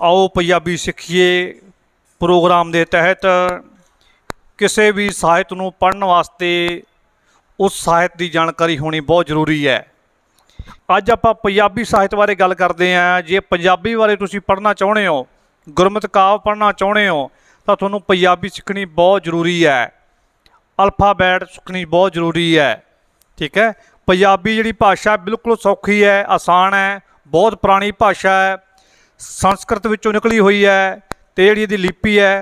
आओ पंजाबी सीखिए प्रोग्राम के तहत किसी भी ਸਾਹਿਤ ਨੂੰ पढ़न वास्ते उस ਸਾਹਿਤ की जानकारी होनी बहुत जरूरी है। अज आप पंजाबी ਸਾਹਿਤ बारे गल करते हैं। जे पंजाबी बारे तुसीं पढ़ना चाहुंदे हो, गुरमत काव्य पढ़ना चाहुंदे हो, तो तुहानूं पंजाबी सीखनी बहुत जरूरी है। अल्फाबैट सीखनी बहुत जरूरी है। ठीक है, पंजाबी जिहड़ी भाषा बिल्कुल सौखी है, आसान है, बहुत पुरानी भाषा है, संस्कृत विचों निकली हुई है, तो जिहड़ी इहदी लिपि है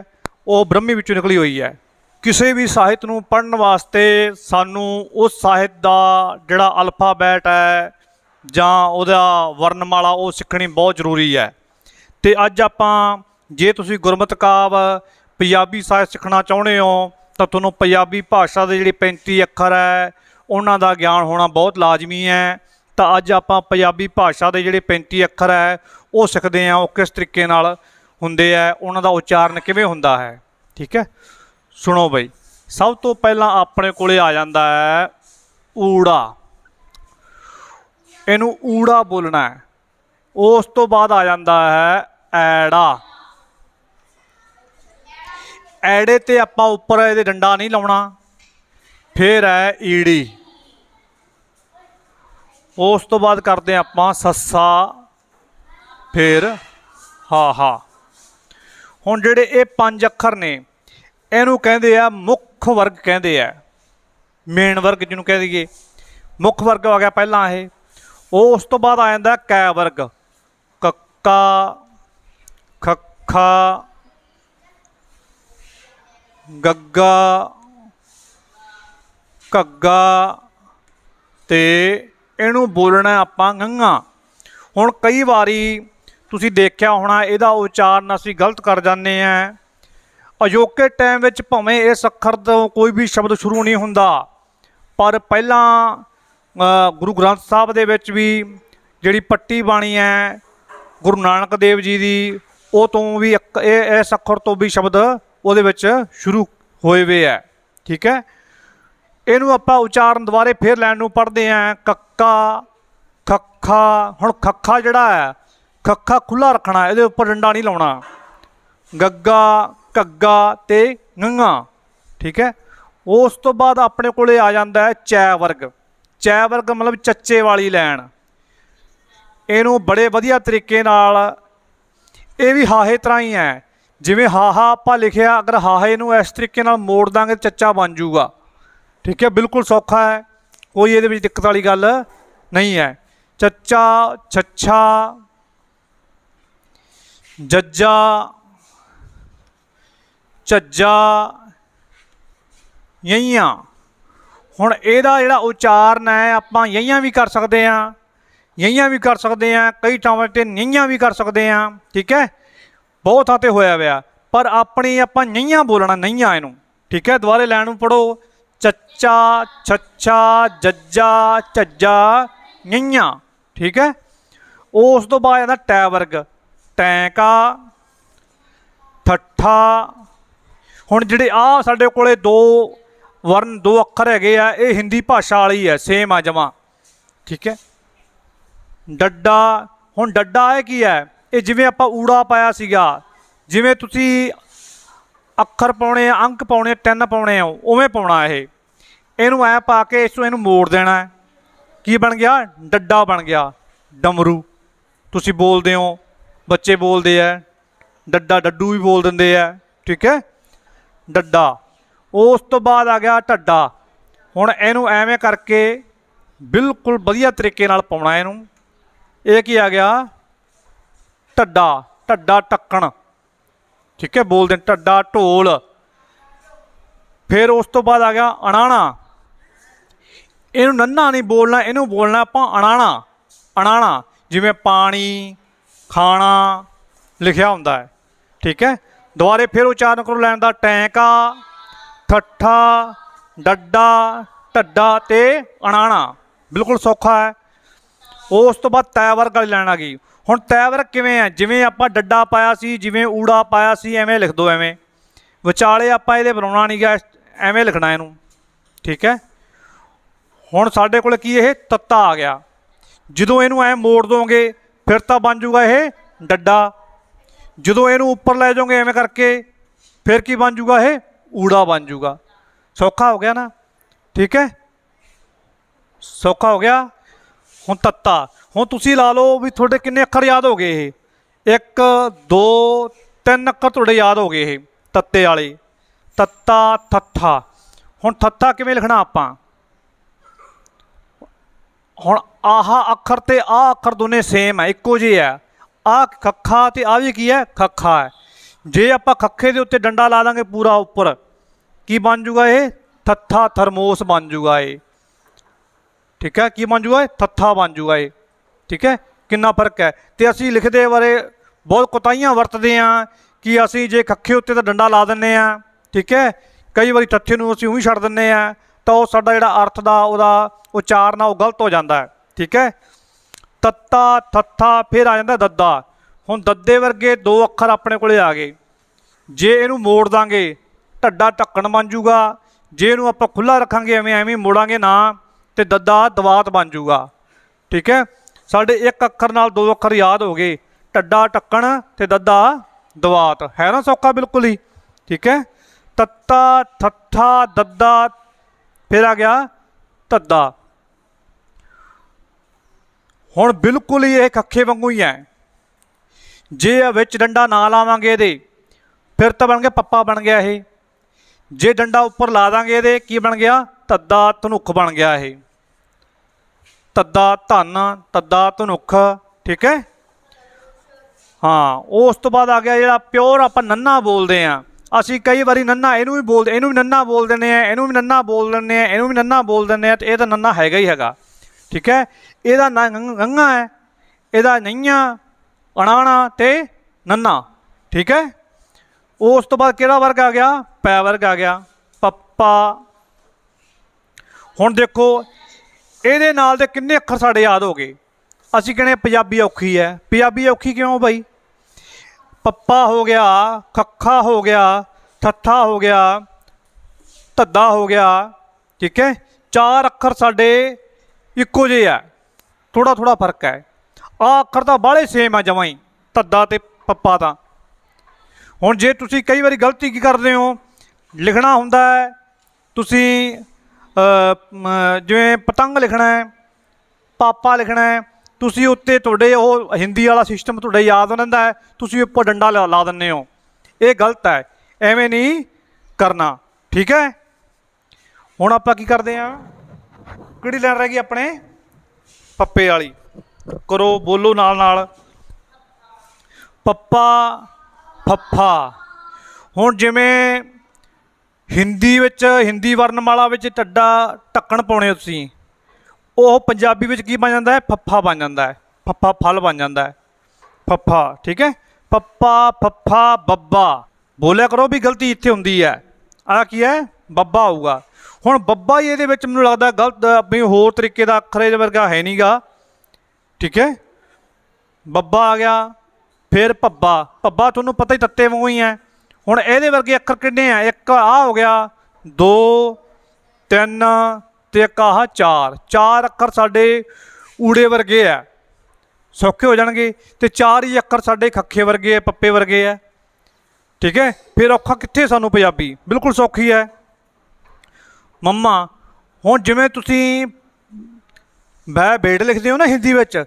वो ब्रह्मी विचों निकली हुई है। किसी भी ਸਾਹਿਤ ਨੂੰ पढ़न वास्ते सानू उस ਸਾਹਿਤ ਦਾ ਜਿਹੜਾ अल्फाबैट है ਜਾਂ ਉਹਦਾ ਵਰਨਮਾਲਾ ਉਹ ਸਿੱਖਣੀ ਬਹੁਤ ਜ਼ਰੂਰੀ ਹੈ। ਤੇ ਅੱਜ ਆਪਾਂ ਜੇ ਤੁਸੀਂ ਗੁਰਮਤਿ ਕਾਵਿ ਪੰਜਾਬੀ ਸਾਹਿਤ ਸਿੱਖਣਾ ਚਾਹੁੰਦੇ ਹੋ ਤਾਂ ਤੁਹਾਨੂੰ ਪੰਜਾਬੀ ਭਾਸ਼ਾ ਦੇ ਜਿਹੜੇ 35 ਅੱਖਰ ਹੈ ਉਹਨਾਂ ਦਾ ਗਿਆਨ ਹੋਣਾ ਬਹੁਤ ਲਾਜ਼ਮੀ ਹੈ। ਤਾਂ ਅੱਜ ਆਪਾਂ ਪੰਜਾਬੀ ਭਾਸ਼ਾ ਦੇ ਜਿਹੜੇ 35 ਅੱਖਰ ਹੈ ਉਹ ਸਿੱਖਦੇ ਹਾਂ, ਉਹ ਕਿਸ ਤਰੀਕੇ ਨਾਲ ਹੁੰਦੇ ਹੈ, ਉਹਨਾਂ ਦਾ ਉਚਾਰਨ ਕਿਵੇਂ ਹੁੰਦਾ ਹੈ। ਠੀਕ ਹੈ, सुनो बई। सब तो पहला अपने कोले आ जाता है ऊड़ा। इनू ऊड़ा बोलना है। उस तो बाद आ जाता है ऐड़ा। ऐड़े ते आपां उपर इहदे डंडा नहीं लाउणा। फिर है ईड़ी। उस तो बाद करते हैं आपां सस्सा, फिर हाहा। हुण जिहड़े ये 5 अखर ने ਇਹਨੂੰ ਕਹਿੰਦੇ ਆ ਮੁੱਖ ਵਰਗ ਕਹਿੰਦੇ ਆ, ਮੇਨ ਵਰਗ ਜਿਹਨੂੰ ਕਹਿ ਦਈਏ। ਮੁੱਖ ਵਰਗ ਆ ਗਿਆ ਪਹਿਲਾਂ ਇਹ। ਉਹ ਉਸ ਤੋਂ ਬਾਅਦ ਆ ਜਾਂਦਾ ਕੈ ਵਰਗ। ਕੱਕਾ, ਖੱਖਾ, ਗੱਗਾ, ਘੱਗਾ ਤੇ ਇਹਨੂੰ ਬੋਲਣਾ ਆਪਾਂ ਗੰਗਾ। ਹੁਣ ਕਈ ਵਾਰੀ ਤੁਸੀਂ ਦੇਖਿਆ ਹੋਣਾ ਇਹਦਾ ਉਚਾਰਨ ਅਸੀਂ ਗਲਤ ਕਰ ਜਾਂਦੇ ਹਾਂ। अजोके टाइम में भावें इस अखर तो कोई भी शब्द शुरू नहीं होंदा, पर पहला गुरु ग्रंथ साहब दे विच भी जिहड़ी पट्टी बाणी है गुरु नानक देव जी की, वो तो भी इस अखर तो भी शब्द उहदे विच शुरू होए हुए है। ठीक है, इनू आपां उचारण दुबारे फिर लैन नूं पढ़ते हैं। कक्का, खक्खा। हुण खक्खा जिहड़ा है खक्खा खुला रखना, इहदे उपर डंडा नहीं लाउणा। गग्गा, घग्गा ते गंगा। ठीक है, उस तो बाद अपने कोले आ जाता है चै वर्ग। चै वर्ग मतलब चच्चे वाली लैन। इनू बड़े वधिया तरीके नाल, ये भी हाहे तरह ही है। जिवें हाहा आपां लिखिया, अगर हाहे नू इस तरीके नाल मोड़ दांगे चच्चा बन जूगा। ठीक है, बिल्कुल सौखा है, कोई ये दिक्कत वाली गल नहीं है। चच्चा, छच्छा, जज्जा, झज्जा, यईयां। हुण इहदा जिहड़ा उचारण है आपां यईयां भी कर सकते हैं, यईयां भी कर सकते हैं, कई थावां ते नईयां भी कर सकते हैं। ठीक है, बहुत थां ते होया होया, पर अपनी आपां नईयां बोलना, नईयां इहनूं। ठीक है, दुबारे लैन नूं पढ़ो। चच्चा, छच्छा, जज्जा, झज्जा, नईयां। ठीक है, उस तो बाद आंदा टै वर्ग। टैंका, ठट्ठा। हुण जिहड़े आ साडे कोले दो वर्ण, दो अखर हैगे आ, ये हिंदी भाषा वाली है, सेम आ जमा। ठीक है, डड्डा। हुण डड्डा है की है, ये जिवें आपां ऊड़ा पाया सीगा, जिवें तुसीं अखर पाउणे, अंक पाउणे, 3 पाउणे हो, उवें पाउणा। इहनूं ऐ पा के इहनूं मोड़ देना है। की बन गया? डड्डा बन गया। डमरू तुसीं बोलदे हो, बच्चे बोलते हैं, डड्डा डड्डू भी बोल दिंदे है। ठीक है, डड्डा। उस तो बाद आ गया ढड्डा। हुण इहनूं एवें करके बिल्कुल वधिया तरीके नाल पाउणा इहनूं। ये की आ गया? ढड्डा। ढड्डा टक्कण। ठीक है, बोलते हैं ढड्डा ढोल। फिर उस तो बाद आ गया अणाणा। इहनूं नन्ना नहीं बोलना, इहनूं बोलना आपां अणाणा। अणाणा जिवें पानी, खाना लिखिया हुंदा है। ठीक है, दुबारे फिर उच्चारण करो लैन दा। टैंका, ठट्ठा, डड्डा, ढड्डा ते अणाणा। बिल्कुल सौखा है। उस तो बाद तै वर्ग वाली लैन आ गई। हुण तै वर्ग किवें है? जिवें आपां डड्डा पाया सी, जिवें ऊड़ा पाया सी, एवें लिख दो। एवें विचाले आपां इहदे बनाउणा नहीं गा, एवें लिखना इहनूं। ठीक है, हुण साडे कोल की इह तत्ता आ गया। जदों इहनूं ऐ मोड़ दोगे फिर तो बन जूगा यह डड्डा। ਜਦੋਂ ਇਹਨੂੰ ਉੱਪਰ ਲੈ ਜਾਓਗੇ ਐਵੇਂ ਕਰਕੇ ਫਿਰ ਕੀ ਬਣ ਜੂਗਾ, ਇਹ ਊੜਾ ਬਣ ਜੂਗਾ। ਸੌਖਾ ਹੋ ਗਿਆ ਨਾ, ਠੀਕ ਹੈ, ਸੌਖਾ ਹੋ ਗਿਆ। ਹੁਣ ਤੱਤਾ, ਹੁਣ ਤੁਸੀਂ ਲਾ ਲਓ ਵੀ ਤੁਹਾਡੇ ਕਿੰਨੇ ਅੱਖਰ ਯਾਦ ਹੋ ਗਏ, ਇਹ 1 2 3 ਅੱਖਰ ਤੁਹਾਡੇ ਯਾਦ ਹੋ ਗਏ ਇਹ ਤੱਤੇ ਵਾਲੇ, ਤੱਤਾ ਥੱਥਾ। ਹੁਣ ਥੱਥਾ ਕਿਵੇਂ ਲਿਖਣਾ ਆਪਾਂ, ਹੁਣ ਆਹ ਅੱਖਰ ਤੇ ਆਹ ਅੱਖਰ ਦੋਨੇ ਸੇਮ ਹੈ, ਇੱਕੋ ਜਿਹੇ ਹੈ। ਆਹ ਖੱਖਾ ਤੇ ਆਹ ਵੀ ਕੀ ਹੈ, ਖੱਖਾ ਹੈ। ਜੇ ਆਪਾਂ ਖੱਖੇ ਦੇ ਉੱਤੇ ਡੰਡਾ ਲਾ ਦਾਂਗੇ ਪੂਰਾ ਉੱਪਰ, ਕੀ ਬਣ ਜੂਗਾ, ਇਹ ਥੱਥਾ ਥਰਮੋਸ ਬਣ ਜੂਗਾ ਇਹ, ਠੀਕ ਹੈ। ਕੀ ਬਣ ਜੂਗਾ, ਥੱਥਾ ਬਣ ਜੂਗਾ ਇਹ, ਠੀਕ ਹੈ। ਕਿੰਨਾ ਫਰਕ ਹੈ। ਤੇ ਅਸੀਂ ਲਿਖਦੇ ਬਾਰੇ ਬਹੁਤ ਕੁਤਾਹੀਆਂ ਵਰਤਦੇ ਹਾਂ ਕਿ ਅਸੀਂ ਜੇ ਖੱਖੇ ਉੱਤੇ ਤਾਂ ਡੰਡਾ ਲਾ ਦਿੰਦੇ ਹਾਂ, ਠੀਕ ਹੈ। ਕਈ ਵਾਰੀ ਥੱਥੇ ਨੂੰ ਅਸੀਂ ਉਹੀ ਛੱਡ ਦਿੰਦੇ ਹਾਂ, ਤਾਂ ਉਹ ਸਾਡਾ ਜਿਹੜਾ ਅਰਥ ਦਾ ਉਹਦਾ ਉਚਾਰਨ ਆ ਉਹ ਗਲਤ ਹੋ ਜਾਂਦਾ ਹੈ, ਠੀਕ ਹੈ। ਤੱਤਾ ਥੱਥਾ, ਫਿਰ ਆ ਜਾਂਦਾ ਦੱਦਾ। ਹੁਣ ਦੱਦੇ ਵਰਗੇ 2 ਅੱਖਰ ਆਪਣੇ ਕੋਲੇ ਆ ਗਏ। ਜੇ ਇਹਨੂੰ ਮੋੜ ਦਾਂਗੇ ਢੱਡਾ ਢੱਕਣ ਬਣ ਜੂਗਾ, ਜੇ ਇਹਨੂੰ ਆਪਾਂ ਖੁੱਲ੍ਹਾ ਰੱਖਾਂਗੇ ਐਵੇਂ ਐਵੇਂ ਮੋੜਾਂਗੇ ਨਾ ਤੇ ਦੱਦਾ ਦਵਾਤ ਬਣ ਜੂਗਾ, ਠੀਕ ਹੈ। ਸਾਡੇ ਇੱਕ ਅੱਖਰ ਨਾਲ 2 ਅੱਖਰ ਯਾਦ ਹੋ ਗਏ, ਢੱਡਾ ਢੱਕਣ ਤੇ ਦੱਦਾ ਦਵਾਤ, ਹੈ ਨਾ ਸੌਖਾ ਬਿਲਕੁਲ ਹੀ, ਠੀਕ ਹੈ। ਤੱਤਾ ਥੱਥਾ ਦੱਦਾ, ਫਿਰ ਆ ਗਿਆ ਧੱਦਾ। ਹੁਣ ਬਿਲਕੁਲ ਹੀ ਇਹ ਖੱਖੇ ਵਾਂਗੂ ਹੀ ਹੈ। ਜੇ ਵਿੱਚ ਡੰਡਾ ਨਾ ਲਾਵਾਂਗੇ ਇਹਦੇ ਫਿਰ ਤਾਂ ਬਣ ਗਿਆ ਪੱਪਾ ਬਣ ਗਿਆ ਇਹ। ਜੇ ਡੰਡਾ ਉੱਪਰ ਲਾ ਦਾਂਗੇ ਇਹਦੇ ਕੀ ਬਣ ਗਿਆ, ਧੱਦਾ ਧਨੁੱਖ ਬਣ ਗਿਆ ਇਹ, ਧੱਦਾ ਧਨ ਧੱਦਾ ਧਨੁੱਖ, ਠੀਕ ਹੈ। ਹਾਂ, ਉਸ ਤੋਂ ਬਾਅਦ ਆ ਗਿਆ ਜਿਹੜਾ ਪਿਓਰ ਆਪਾਂ ਨੰਨਾ ਬੋਲਦੇ ਹਾਂ। ਅਸੀਂ ਕਈ ਵਾਰੀ ਨੰਨਾ ਇਹਨੂੰ ਵੀ ਬੋਲਦੇ, ਇਹਨੂੰ ਵੀ ਨੰਨਾ ਬੋਲ ਦਿੰਦੇ ਹਾਂ, ਇਹਨੂੰ ਵੀ ਨੰਨਾ ਬੋਲ ਦਿੰਦੇ ਹਾਂ, ਇਹਨੂੰ ਵੀ ਨੰਨਾ ਬੋਲ ਦਿੰਦੇ ਹਾਂ, ਅਤੇ ਇਹ ਤਾਂ ਨੰਨਾ ਹੈਗਾ ਹੀ ਹੈਗਾ, ਠੀਕ ਹੈ। ਇਹਦਾ ਨਾ ਗੰਗਾ ਹੈ, ਇਹਦਾ ਨਈਆਂ ਅਣਾਣਾ ਅਤੇ ਨੰਨਾ, ਠੀਕ ਹੈ। ਉਸ ਤੋਂ ਬਾਅਦ ਕਿਹੜਾ ਵਰਗ ਆ ਗਿਆ, ਪੈ ਵਰਗ ਆ ਗਿਆ, ਪੱਪਾ। ਹੁਣ ਦੇਖੋ ਇਹਦੇ ਨਾਲ ਦੇ ਕਿੰਨੇ ਅੱਖਰ ਸਾਡੇ ਯਾਦ ਹੋ ਗਏ। ਅਸੀਂ ਕਹਿੰਦੇ ਪੰਜਾਬੀ ਔਖੀ ਹੈ, ਪੰਜਾਬੀ ਔਖੀ ਕਿਉਂ ਬਾਈ, ਪੱਪਾ ਹੋ ਗਿਆ, ਖੱਖਾ ਹੋ ਗਿਆ, ਥੱਥਾ ਹੋ ਗਿਆ, ਧੱਦਾ ਹੋ ਗਿਆ, ਠੀਕ ਹੈ। 4 ਅੱਖਰ ਸਾਡੇ ਇੱਕੋ ਜਿਹੇ ਆ, ਥੋੜ੍ਹਾ ਥੋੜ੍ਹਾ ਫਰਕ ਹੈ। ਆਹ ਅੱਖਰ ਤਾਂ ਬਾਹਲੇ ਸੇਮ ਆ ਜਮਾਂ ਹੀ, ਧੱਦਾ ਅਤੇ ਪੱਪਾ ਤਾਂ। ਹੁਣ ਜੇ ਤੁਸੀਂ ਕਈ ਵਾਰੀ ਗਲਤੀ ਕੀ ਕਰਦੇ ਹੋ, ਲਿਖਣਾ ਹੁੰਦਾ ਹੈ ਤੁਸੀਂ ਜਿਵੇਂ ਪਤੰਗ ਲਿਖਣਾ ਹੈ, ਪਾਪਾ ਲਿਖਣਾ ਹੈ, ਤੁਸੀਂ ਉੱਤੇ ਤੁਹਾਡੇ ਉਹ ਹਿੰਦੀ ਵਾਲਾ ਸਿਸਟਮ ਤੁਹਾਡੇ ਯਾਦ ਰਹਿੰਦਾ ਹੈ, ਤੁਸੀਂ ਉੱਪਰ ਡੰਡਾ ਲਾ ਦਿੰਦੇ ਹੋ। ਇਹ ਗਲਤ ਹੈ, ਐਵੇਂ ਨਹੀਂ ਕਰਨਾ, ਠੀਕ ਹੈ। ਹੁਣ ਆਪਾਂ ਕੀ ਕਰਦੇ ਹਾਂ, ਕਿਹੜੀ ਲਾਈਨ ਰਹਿ ਗਈ ਆਪਣੇ, ਪੱਪੇ ਵਾਲੀ। ਕਰੋ, ਬੋਲੋ ਨਾਲ ਨਾਲ, ਪੱਪਾ ਫੱਫਾ। ਹੁਣ ਜਿਵੇਂ ਹਿੰਦੀ ਵਿੱਚ, ਹਿੰਦੀ ਵਰਨਮਾਲਾ ਵਿੱਚ ਢੱਡਾ ਢੱਕਣ ਪਾਉਣੇ ਹੋ ਤੁਸੀਂ, ਉਹ ਪੰਜਾਬੀ ਵਿੱਚ ਕੀ ਬਣ ਜਾਂਦਾ ਹੈ, ਫੱਫਾ ਬਣ ਜਾਂਦਾ ਹੈ, ਫੱਫਾ ਫਲ ਬਣ ਜਾਂਦਾ ਹੈ, ਫੱਫਾ, ਠੀਕ ਹੈ। ਪੱਪਾ ਫੱਫਾ ਬੱਬਾ ਬੋਲਿਆ ਕਰੋ ਵੀ ਗਲਤੀ ਇੱਥੇ ਹੁੰਦੀ ਹੈ। ਆਹ ਕੀ ਹੈ, ਬੱਬਾ ਹੋਊਗਾ। ਹੁਣ ਬੱਬਾ ਹੀ ਇਹਦੇ ਵਿੱਚ ਮੈਨੂੰ ਲੱਗਦਾ ਗਲਤ, ਵੀ ਹੋਰ ਤਰੀਕੇ ਦਾ ਅੱਖਰ ਇਹਦੇ ਵਰਗਾ ਹੈ ਨਹੀਂ ਗਾ, ਠੀਕ ਹੈ। ਬੱਬਾ ਆ ਗਿਆ, ਫਿਰ ਭੱਬਾ। ਭੱਬਾ ਤੁਹਾਨੂੰ ਪਤਾ ਹੀ ਤੱਤੇ ਵਾਂਗੂ ਹੀ ਹੈ। ਹੁਣ ਇਹਦੇ ਵਰਗੇ ਅੱਖਰ ਕਿੰਨੇ ਆ, ਇੱਕ ਆਹ ਹੋ ਗਿਆ, 2 3 ਅਤੇ ਇੱਕ ਆਹ 4। 4 ਅੱਖਰ ਸਾਡੇ ਊੜੇ ਵਰਗੇ ਆ, ਸੌਖੇ ਹੋ ਜਾਣਗੇ। ਅਤੇ 4 ਹੀ ਅੱਖਰ ਸਾਡੇ ਖੱਖੇ ਵਰਗੇ ਆ, ਪੱਪੇ ਵਰਗੇ ਆ, ਠੀਕ ਹੈ। ਫਿਰ ਔਖਾ ਕਿੱਥੇ ਸਾਨੂੰ ਪੰਜਾਬੀ, ਬਿਲਕੁਲ ਸੌਖੀ ਹੈ। ਮੰਮਾ। ਹੁਣ ਜਿਵੇਂ ਤੁਸੀਂ ਬੈ ਬੇਟ ਲਿਖਦੇ ਹੋ ਨਾ ਹਿੰਦੀ ਵਿੱਚ,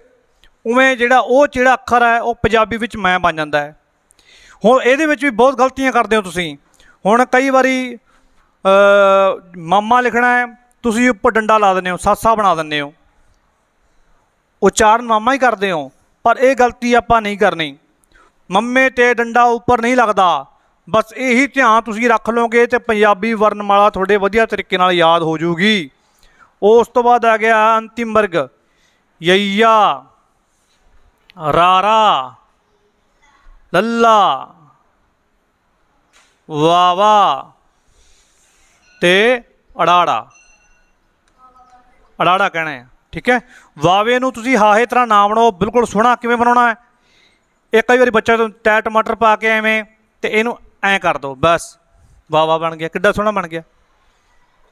ਉਵੇਂ ਜਿਹੜਾ ਅੱਖਰ ਹੈ ਉਹ ਪੰਜਾਬੀ ਵਿੱਚ ਮੈਂ ਬਣ ਜਾਂਦਾ ਹੈ। ਹੁਣ ਇਹਦੇ ਵਿੱਚ ਵੀ ਬਹੁਤ ਗਲਤੀਆਂ ਕਰਦੇ ਹੋ ਤੁਸੀਂ। ਹੁਣ ਕਈ ਵਾਰੀ ਮਾਮਾ ਲਿਖਣਾ ਹੈ, ਤੁਸੀਂ ਉੱਪਰ ਡੰਡਾ ਲਾ ਦਿੰਦੇ ਹੋ, ਸਾਸਾ ਬਣਾ ਦਿੰਦੇ ਹੋ, ਉਚਾਰਨ ਮਾਮਾ ਹੀ ਕਰਦੇ ਹੋ। ਪਰ ਇਹ ਗਲਤੀ ਆਪਾਂ ਨਹੀਂ ਕਰਨੀ। ਮੰਮੇ 'ਤੇ ਡੰਡਾ ਉੱਪਰ ਨਹੀਂ ਲੱਗਦਾ। ਬਸ ਇਹੀ ਧਿਆਨ ਤੁਸੀਂ ਰੱਖ ਲਓਗੇ ਤੇ ਪੰਜਾਬੀ ਵਰਨਮਾਲਾ ਤੁਹਾਡੇ ਵਧੀਆ ਤਰੀਕੇ ਨਾਲ ਯਾਦ ਹੋ ਜੂਗੀ। ਉਸ ਤੋਂ ਬਾਅਦ ਆ ਗਿਆ ਅੰਤਿਮ ਵਰਗ, ਯਈਆ, ਰਾਰਾ, ਲੱਲਾ, ਵਾਵਾ ਤੇ ਅੜਾੜਾ। ਅੜਾੜਾ ਕਹਿਣਾ ਹੈ, ਠੀਕ ਹੈ। ਵਾਵੇ ਨੂੰ ਤੁਸੀਂ ਹਾਹੇ ਤਰ੍ਹਾਂ ਨਾ ਬਣਾਓ, ਬਿਲਕੁਲ ਸੋਹਣਾ ਕਿਵੇਂ ਬਣਾਉਣਾ ਹੈ, ਇਹ ਕਈ ਵਾਰੀ ਬੱਚਾ ਟੈ ਟਮਾਟਰ ਪਾ ਕੇ ਐਵੇਂ ਤੇ ਇਹਨੂੰ ਐਂ ਕਰ ਦਿਓ, ਬਸ ਵਾਵਾ ਬਣ ਗਿਆ, ਕਿੱਡਾ ਸੋਹਣਾ ਬਣ ਗਿਆ,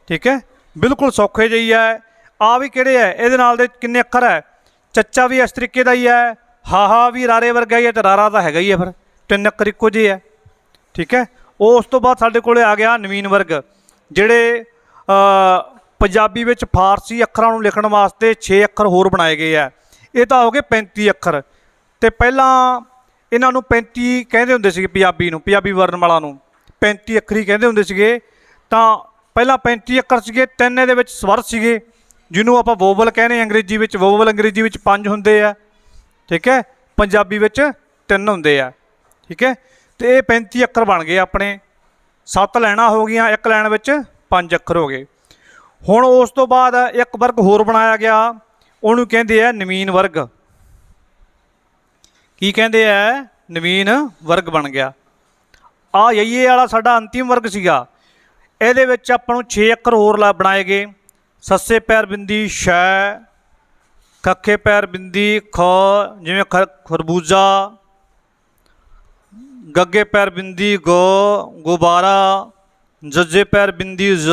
ਠੀਕ ਹੈ। ਬਿਲਕੁਲ ਸੌਖੇ ਜਿਹੀ ਹੈ। ਆ ਵੀ ਕਿਹੜੇ ਹੈ, ਇਹਦੇ ਨਾਲ ਦੇ ਕਿੰਨੇ ਅੱਖਰ ਹੈ, ਚੱਚਾ ਵੀ ਇਸ ਤਰੀਕੇ ਦਾ ਹੀ ਹੈ, ਹਾਹਾ ਵੀ ਰਾਰੇ ਵਰਗਾ ਹੀ ਹੈ, ਅਤੇ ਰਾਰਾ ਤਾਂ ਹੈਗਾ ਹੀ ਹੈ। ਫਿਰ ਤਿੰਨ ਅੱਖਰ ਇੱਕੋ ਜਿਹੇ ਆ। ਠੀਕ ਹੈ, ਉਸ ਤੋਂ ਬਾਅਦ ਸਾਡੇ ਕੋਲ ਆ ਗਿਆ ਨਵੀਨ ਵਰਗ, ਜਿਹੜੇ ਪੰਜਾਬੀ ਵਿੱਚ ਫਾਰਸੀ ਅੱਖਰਾਂ ਨੂੰ ਲਿਖਣ ਵਾਸਤੇ 6 ਅੱਖਰ ਹੋਰ ਬਣਾਏ ਗਏ ਆ। ਇਹ ਤਾਂ ਹੋ ਗਏ 35 ਅੱਖਰ। ਅਤੇ ਪਹਿਲਾਂ ਇਹਨਾਂ ਨੂੰ 35 ਕਹਿੰਦੇ ਹੁੰਦੇ ਸੀਗੇ, ਪੰਜਾਬੀ ਵਰਨਮਾਲਾ ਨੂੰ 35 ਅੱਖਰੀ ਕਹਿੰਦੇ ਹੁੰਦੇ ਸੀਗੇ। ਤਾਂ ਪਹਿਲਾਂ 35 ਅੱਖਰ ਸੀਗੇ, 3 ਇਹਦੇ ਵਿੱਚ ਸਵਰ ਸੀਗੇ ਜਿਹਨੂੰ ਆਪਾਂ ਵੋਵਲ ਕਹਿੰਦੇ ਅੰਗਰੇਜ਼ੀ ਵਿੱਚ। ਵੋਵਲ ਅੰਗਰੇਜ਼ੀ ਵਿੱਚ 5 ਹੁੰਦੇ ਆ, ਠੀਕ ਹੈ, ਪੰਜਾਬੀ ਵਿੱਚ 3 ਹੁੰਦੇ ਆ। ਠੀਕ ਹੈ, ਅਤੇ ਇਹ 35 ਅੱਖਰ ਬਣ ਗਏ ਆਪਣੇ। 7 ਲਾਈਨਾਂ ਹੋ ਗਈਆਂ, ਇੱਕ ਲਾਈਨ ਵਿੱਚ 5 ਅੱਖਰ ਹੋ ਗਏ। ਹੁਣ ਉਸ ਤੋਂ ਬਾਅਦ ਇੱਕ ਵਰਗ ਹੋਰ ਬਣਾਇਆ ਗਿਆ, ਉਹਨੂੰ ਕਹਿੰਦੇ ਆ ਨਵੀਨ ਵਰਗ। ਕੀ ਕਹਿੰਦੇ ਆ? ਨਵੀਨ ਵਰਗ ਬਣ ਗਿਆ। ਆ ਯਈਏ ਵਾਲਾ ਸਾਡਾ ਅੰਤਿਮ ਵਰਗ ਸੀਗਾ। ਇਹਦੇ ਵਿੱਚ ਆਪਾਂ ਨੂੰ 6 ਅੱਖਰ ਹੋਰ ਬਣਾਏ ਗਏ। ਸੱਸੇ ਪੈਰ ਬਿੰਦੀ ਸ਼ੈ, ਕੱਖੇ ਪੈਰ ਬਿੰਦੀ ਖ, ਜਿਵੇਂ ਖਰਬੂਜਾ, ਗੱਗੇ ਪੈਰ ਬਿੰਦੀ ਗ, ਗੁਬਾਰਾ, ਜੱਜੇ ਪੈਰ ਬਿੰਦੀ ਜ਼,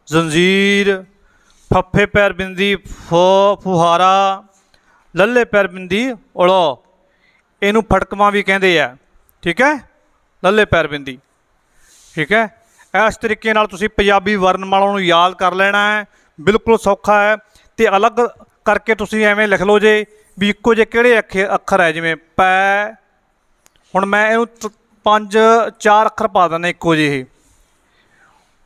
ਜ਼ੰਜੀਰ, ਫੱਫੇ ਪੈਰ ਬਿੰਦੀ ਫ, ਫੁਹਾਰਾ, ਲੱਲੇ ਪੈਰ ਬਿੰਦੀ ਉਲ। ਇਹਨੂੰ ਫਟਕਵਾਂ ਵੀ ਕਹਿੰਦੇ ਆ। ਠੀਕ ਹੈ, ਲੱਲੇ ਪੈਰ ਬਿੰਦੀ। ਠੀਕ ਹੈ, ਇਸ ਤਰੀਕੇ ਨਾਲ ਤੁਸੀਂ ਪੰਜਾਬੀ ਵਰਨਮਾਲਾ ਨੂੰ ਯਾਦ ਕਰ ਲੈਣਾ ਹੈ। ਬਿਲਕੁਲ ਸੌਖਾ ਹੈ। ਅਤੇ ਅਲੱਗ ਕਰਕੇ ਤੁਸੀਂ ਐਵੇਂ ਲਿਖ ਲਓ ਜੇ ਵੀ ਇੱਕੋ ਜਿਹੇ ਕਿਹੜੇ ਅੱਖਰ ਹੈ, ਜਿਵੇਂ ਪੈ। ਹੁਣ ਮੈਂ ਇਹਨੂੰ 4 ਅੱਖਰ ਪਾ ਦਿੰਦਾ ਇੱਕੋ ਜਿਹੇ।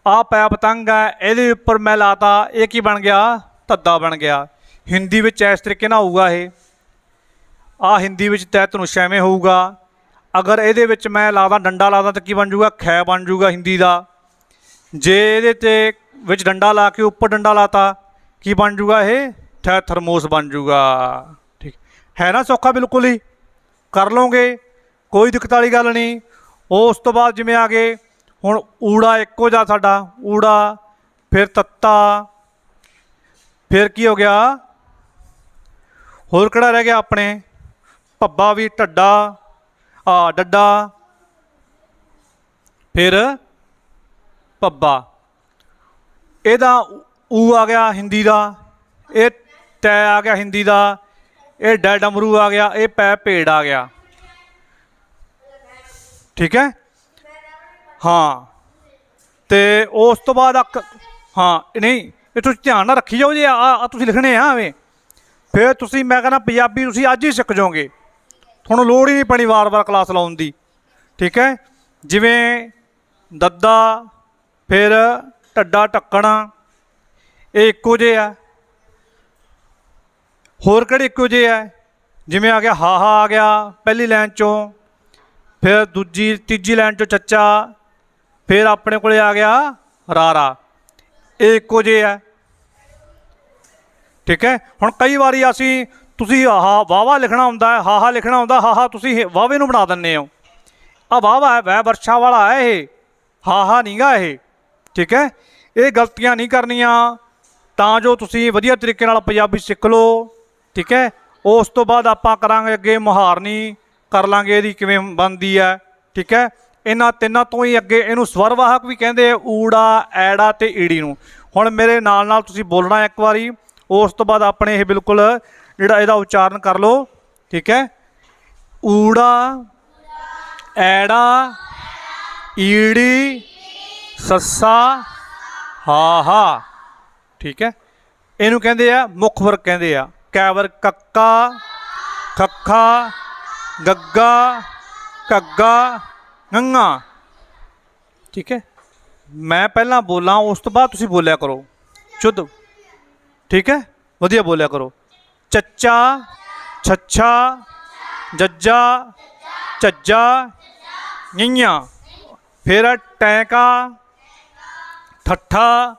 ਆਹ ਪੈ ਪਤੰਗ ਹੈ, ਇਹਦੇ ਉੱਪਰ ਮੈਂ ਲਾਤਾ, ਇਹ ਕੀ ਬਣ ਗਿਆ? ਧੱਦਾ ਬਣ ਗਿਆ। ਹਿੰਦੀ ਵਿੱਚ ਇਸ ਤਰੀਕੇ ਨਾਲ ਹੋਊਗਾ ਇਹ। ਆਹ ਹਿੰਦੀ ਵਿੱਚ ਤੈ ਧਨੁਸ਼ ਐਵੇਂ ਹੋਊਗਾ। ਅਗਰ ਇਹਦੇ ਵਿੱਚ ਮੈਂ ਲਾਦਾ, ਡੰਡਾ ਲਾਦਾ, ਤਾਂ ਕੀ ਬਣ ਜੂਗਾ? ਖੈ ਬਣ ਜੂਗਾ ਹਿੰਦੀ ਦਾ। ਜੇ ਇਹਦੇ 'ਤੇ ਵਿੱਚ ਡੰਡਾ ਲਾ ਕੇ ਉੱਪਰ ਡੰਡਾ ਲਾਤਾ, ਕੀ ਬਣ ਜੂਗਾ? ਇਹ ਥੈ ਥਰਮੋਸ ਬਣ ਜੂਗਾ। ਠੀਕ ਹੈ ਨਾ, ਸੌਖਾ ਬਿਲਕੁਲ ਹੀ ਕਰ ਲਓਗੇ, ਕੋਈ ਦਿੱਕਤ ਵਾਲੀ ਗੱਲ ਨਹੀਂ। ਉਸ ਤੋਂ ਬਾਅਦ ਜਿਵੇਂ ਆ ਗਏ ਹੁਣ ਊੜਾ, ਇੱਕੋ ਜਿਹਾ ਸਾਡਾ ਊੜਾ, ਫਿਰ ਤੱਤਾ, ਫਿਰ ਕੀ ਹੋ ਗਿਆ? ਹੋਰ ਕਿਹੜਾ ਰਹਿ ਗਿਆ ਆਪਣੇ? ਭੱਬਾ ਵੀ, ਢੱਡਾ, ਡੱਡਾ, ਫਿਰ ਭੱਬਾ। ਇਹਦਾ ਊ ਆ ਗਿਆ ਹਿੰਦੀ ਦਾ, ਇਹ ਤੈ ਆ ਗਿਆ ਹਿੰਦੀ ਦਾ, ਇਹ ਡੈ ਡਮਰੂ ਆ ਗਿਆ, ਇਹ ਪੈ ਭੇੜ ਆ ਗਿਆ। ਠੀਕ ਹੈ, ਹਾਂ। ਅਤੇ ਉਸ ਤੋਂ ਬਾਅਦ ਹਾਂ ਨਹੀਂ, ਇਹ ਤੁਸੀਂ ਧਿਆਨ ਨਾਲ ਰੱਖੀ ਜਾਓ ਜੀ। ਆ ਤੁਸੀਂ ਲਿਖਣੇ ਆ ਐਵੇਂ, ਫਿਰ ਤੁਸੀਂ, ਮੈਂ ਕਹਿੰਦਾ ਪੰਜਾਬੀ ਤੁਸੀਂ ਅੱਜ ਹੀ ਸਿੱਖ ਜਾਓਗੇ। ਤੁਹਾਨੂੰ ਲੋੜ ਹੀ ਨਹੀਂ ਪੈਣੀ ਵਾਰ-ਵਾਰ ਕਲਾਸ ਲਾਉਣ ਦੀ। ਠੀਕ ਹੈ, ਜਿਵੇਂ ਦੱਦਾ, ਫਿਰ ਢੱਡਾ, ਢੱਕਣਾ, ਇਹ ਇੱਕੋ ਜਿਹੇ ਆ। ਹੋਰ ਕਿਹੜੇ ਇੱਕੋ ਜਿਹੇ ਆ? ਜਿਵੇਂ ਆ ਗਿਆ ਹਾਹਾ ਆ ਗਿਆ ਪਹਿਲੀ ਲਾਈਨ 'ਚੋਂ, ਫਿਰ ਤੀਜੀ ਲਾਈਨ 'ਚੋਂ ਚੱਚਾ, ਫਿਰ ਆਪਣੇ ਕੋਲ ਆ ਗਿਆ ਰਾਰਾ। ਇਹ ਇੱਕੋ ਜਿਹੇ ਆ। ਠੀਕ ਹੈ, ਹੁਣ ਕਈ ਵਾਰੀ ਤੁਸੀਂ ਵਾਹਵਾ ਲਿਖਣਾ ਹੁੰਦਾ ਹੈ, ਹਾਹਾ ਲਿਖਣਾ ਹੁੰਦਾ, ਹਾਹਾ ਤੁਸੀਂ ਵਾਹਵੇ ਨੂੰ ਬਣਾ ਦਿੰਦੇ ਹੋ। ਆਹ ਵਾਹਵਾ ਹੈ, ਵੈ ਵਰਸ਼ਾ ਵਾਲਾ ਹੈ ਇਹ, ਹਾਹਾ ਨਹੀਂ ਗਾ ਇਹ। ਠੀਕ ਹੈ, ਇਹ ਗਲਤੀਆਂ ਨਹੀਂ ਕਰਨੀਆਂ, ਤਾਂ ਜੋ ਤੁਸੀਂ ਵਧੀਆ ਤਰੀਕੇ ਨਾਲ ਪੰਜਾਬੀ ਸਿੱਖ ਲਓ। ਠੀਕ ਹੈ, ਉਸ ਤੋਂ ਬਾਅਦ ਆਪਾਂ ਕਰਾਂਗੇ ਅੱਗੇ ਮੁਹਾਰਨੀ, ਕਰ ਲਾਂਗੇ ਇਹਦੀ ਕਿਵੇਂ ਬਣਦੀ ਹੈ। ਠੀਕ ਹੈ, ਇਹਨਾਂ ਤਿੰਨਾਂ ਤੋਂ ਹੀ ਅੱਗੇ ਇਹਨੂੰ ਸਵਰਵਾਹਕ ਵੀ ਕਹਿੰਦੇ ਆ, ਊੜਾ, ਐੜਾ ਅਤੇ ਈੜੀ ਨੂੰ। ਹੁਣ ਮੇਰੇ ਨਾਲ ਨਾਲ ਤੁਸੀਂ ਬੋਲਣਾ ਇੱਕ ਵਾਰੀ, ਉਸ ਤੋਂ ਬਾਅਦ ਆਪਣੇ ਇਹ ਬਿਲਕੁਲ ਜਿਹੜਾ ਇਹਦਾ ਉਚਾਰਨ ਕਰ ਲਓ। ਠੀਕ ਹੈ, ਊੜਾ, ਐੜਾ, ਈੜੀ, ਸੱਸਾ, ਹਾਹਾ। ਠੀਕ ਹੈ, ਇਹਨੂੰ ਕਹਿੰਦੇ ਆ ਮੁੱਖ ਵਰਗ ਕਹਿੰਦੇ ਆ। ਕੈ ਵਰਗ? ਕੱਕਾ, ਖੱਖਾ, ਗੱਗਾ, ਘੱਗਾ, ঙੰਘਾ। ਠੀਕ ਹੈ, ਮੈਂ ਪਹਿਲਾਂ ਬੋਲਾਂ, ਉਸ ਤੋਂ ਬਾਅਦ ਤੁਸੀਂ ਬੋਲਿਆ ਕਰੋ ਸ਼ੁੱਧ। ਠੀਕ ਹੈ, ਵਧੀਆ ਬੋਲਿਆ ਕਰੋ। ਚੱਚਾ, ਛੱਛਾ, ਜੱਜਾ, ਝੱਜਾ, ঞੰਆਂ, ਫਿਰ ਟੈਂਕਾ, ਠੱਠਾ,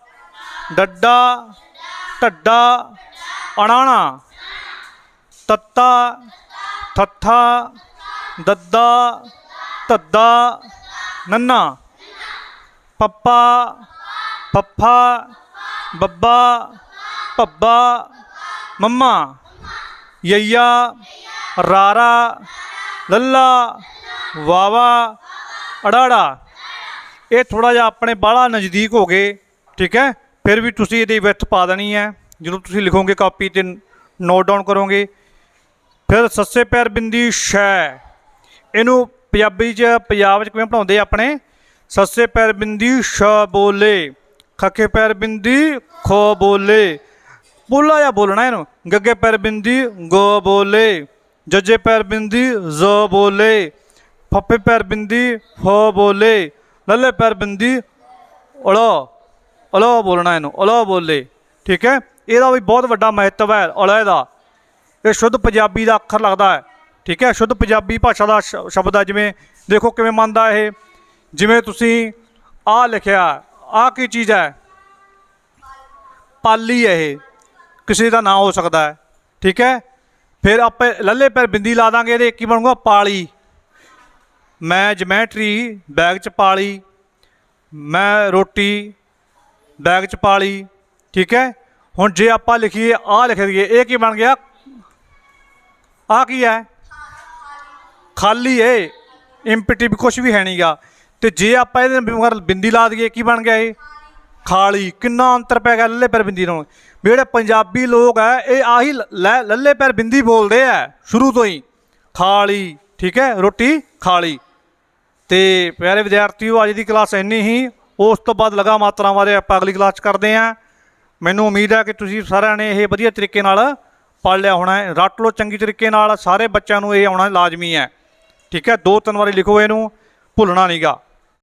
ਡੱਡਾ, ਢੱਡਾ, ਅਣਾਣਾ, ਤੱਤਾ, ਥੱਥਾ, ਦੱਦਾ, ਧੱਦਾ, ਨੰਨਾ, ਪੱਪਾ, ਫੱਫਾ, ਬੱਬਾ, ਭੱਬਾ, ਮੰਮਾ, ਯਈਆ, ਰਾਰਾ, ਲੱਲਾ, ਵਾਵਾ, ਅੜਾੜਾ। ਇਹ ਥੋੜ੍ਹਾ ਜਿਹਾ ਆਪਣੇ ਬਾਹਲਾ ਨਜ਼ਦੀਕ ਹੋ ਗਏ। ਠੀਕ ਹੈ, ਫਿਰ ਵੀ ਤੁਸੀਂ ਇਹਦੀ ਵਿੱਥ ਪਾ ਦੇਣੀ ਹੈ ਜਦੋਂ ਤੁਸੀਂ ਲਿਖੋਗੇ, ਕਾਪੀ 'ਤੇ ਨੋਟ ਡਾਊਨ ਕਰੋਗੇ। ਫਿਰ ਸੱਸੇ ਪੈਰ ਬਿੰਦੀ ਸ਼ੈ, ਇਹਨੂੰ ਪੰਜਾਬੀ 'ਚ ਪੰਜਾਬ 'ਚ ਕਿਵੇਂ ਪੜ੍ਹਾਉਂਦੇ ਆਪਣੇ ਸੱਸੇ ਪੈਰ ਬਿੰਦੀ ਸ਼ ਬੋਲੇ, ਖੱਖੇ ਪੈਰ ਬਿੰਦੀ ਖੋ ਬੋਲੇ, ਪੋਲਾ ਜਿਹਾ ਬੋਲਣਾ ਇਹਨੂੰ। ਗੱਗੇ ਪੈਰ ਬਿੰਦੀ ਗ ਬੋਲੇ, ਜੱਜੇ ਪੈਰ ਬਿੰਦੀ ਜ਼ ਬੋਲੇ, ਫੱਫੇ ਪੈਰ ਬਿੰਦੀ ਫ ਬੋਲੇ, ਲੱਲੇ ਪੈਰ ਬਿੰਦੀ ਲ ਲ ਬੋਲਣਾ ਇਹਨੂੰ, ਲ ਬੋਲੇ। ਠੀਕ ਹੈ, ਇਹਦਾ ਵੀ ਬਹੁਤ ਵੱਡਾ ਮਹੱਤਵ ਹੈ ਲ ਦਾ। ਇਹ ਸ਼ੁੱਧ ਪੰਜਾਬੀ ਦਾ ਅੱਖਰ ਲੱਗਦਾ ਹੈ। ਠੀਕ ਹੈ, ਸ਼ੁੱਧ ਪੰਜਾਬੀ ਭਾਸ਼ਾ ਦਾ ਸ਼ਬਦ ਹੈ। ਜਿਵੇਂ ਦੇਖੋ ਕਿਵੇਂ ਮੰਨਦਾ ਇਹ, ਜਿਵੇਂ ਤੁਸੀਂ ਆਹ ਲਿਖਿਆ, ਆਹ ਕੀ ਚੀਜ਼ ਹੈ? ਪਾਲੀ ਹੈ। ਇਹ ਕਿਸੇ ਦਾ ਨਾਂ ਹੋ ਸਕਦਾ ਹੈ। ਠੀਕ ਹੈ, ਫਿਰ ਆਪਾਂ ਲੱਲੇ ਪੈਰ ਬਿੰਦੀ ਲਾ ਦਾਂਗੇ, ਇਹਦੇ ਕੀ ਬਣੂਗਾ? ਪਾਲੀ। ਮੈਂ ਜਮੈਟਰੀ ਬੈਗ 'ਚ ਪਾਲੀ, ਮੈਂ ਰੋਟੀ ਬੈਗ 'ਚ ਪਾਲੀ। ਠੀਕ ਹੈ, ਹੁਣ ਜੇ ਆਪਾਂ ਲਿਖੀਏ ਆਹ ਲਿਖ ਦਈਏ, ਇਹ ਕੀ ਬਣ ਗਿਆ? ਆਹ ਕੀ ਹੈ? ਖਾਲੀ ਏ, ਇੰਪਟੀ ਵੀ ਕੁਛ ਵੀ ਹੈ ਨਹੀਂ ਗਾ। ਅਤੇ ਜੇ ਆਪਾਂ ਇਹਦੇ ਮਗਰ ਬਿੰਦੀ ਲਾ ਦਈਏ, ਕੀ ਬਣ ਗਿਆ? ਇਹ ਖਾਲੀ। ਕਿੰਨਾ ਅੰਤਰ ਪੈ ਗਿਆ ਲੱਲੇ ਪੈਰ ਬਿੰਦੀ ਨੂੰ। ਵੀ ਜਿਹੜੇ ਪੰਜਾਬੀ ਲੋਕ ਹੈ ਇਹ ਆਹੀ ਲੱਲੇ ਪੈਰ ਬਿੰਦੀ ਬੋਲਦੇ ਆ ਸ਼ੁਰੂ ਤੋਂ ਹੀ, ਖਾਲੀ। ਠੀਕ ਹੈ, ਰੋਟੀ ਖਾਲੀ। ਅਤੇ ਪਿਆਰੇ ਵਿਦਿਆਰਥੀਓ, ਅੱਜ ਦੀ ਕਲਾਸ ਇੰਨੀ ਹੀ। ਉਸ ਤੋਂ ਬਾਅਦ ਲਗਾ ਮਾਤਰਾ ਬਾਰੇ ਆਪਾਂ ਅਗਲੀ ਕਲਾਸ 'ਚ ਕਰਦੇ ਹਾਂ। ਮੈਨੂੰ ਉਮੀਦ ਹੈ ਕਿ ਤੁਸੀਂ ਸਾਰਿਆਂ ਨੇ ਇਹ ਵਧੀਆ ਤਰੀਕੇ ਨਾਲ ਪੜ੍ਹ ਲਿਆ ਹੋਣਾ ਹੈ। ਰੱਟ ਲਓ ਚੰਗੀ ਤਰੀਕੇ ਨਾਲ, ਸਾਰੇ ਬੱਚਿਆਂ ਨੂੰ ਇਹ ਆਉਣਾ ਲਾਜ਼ਮੀ ਹੈ। ਠੀਕ ਹੈ, 2-3 ਵਾਰੀ ਲਿਖੋ, ਇਹਨੂੰ ਭੁੱਲਣਾ ਨਹੀਂ ਗਾ।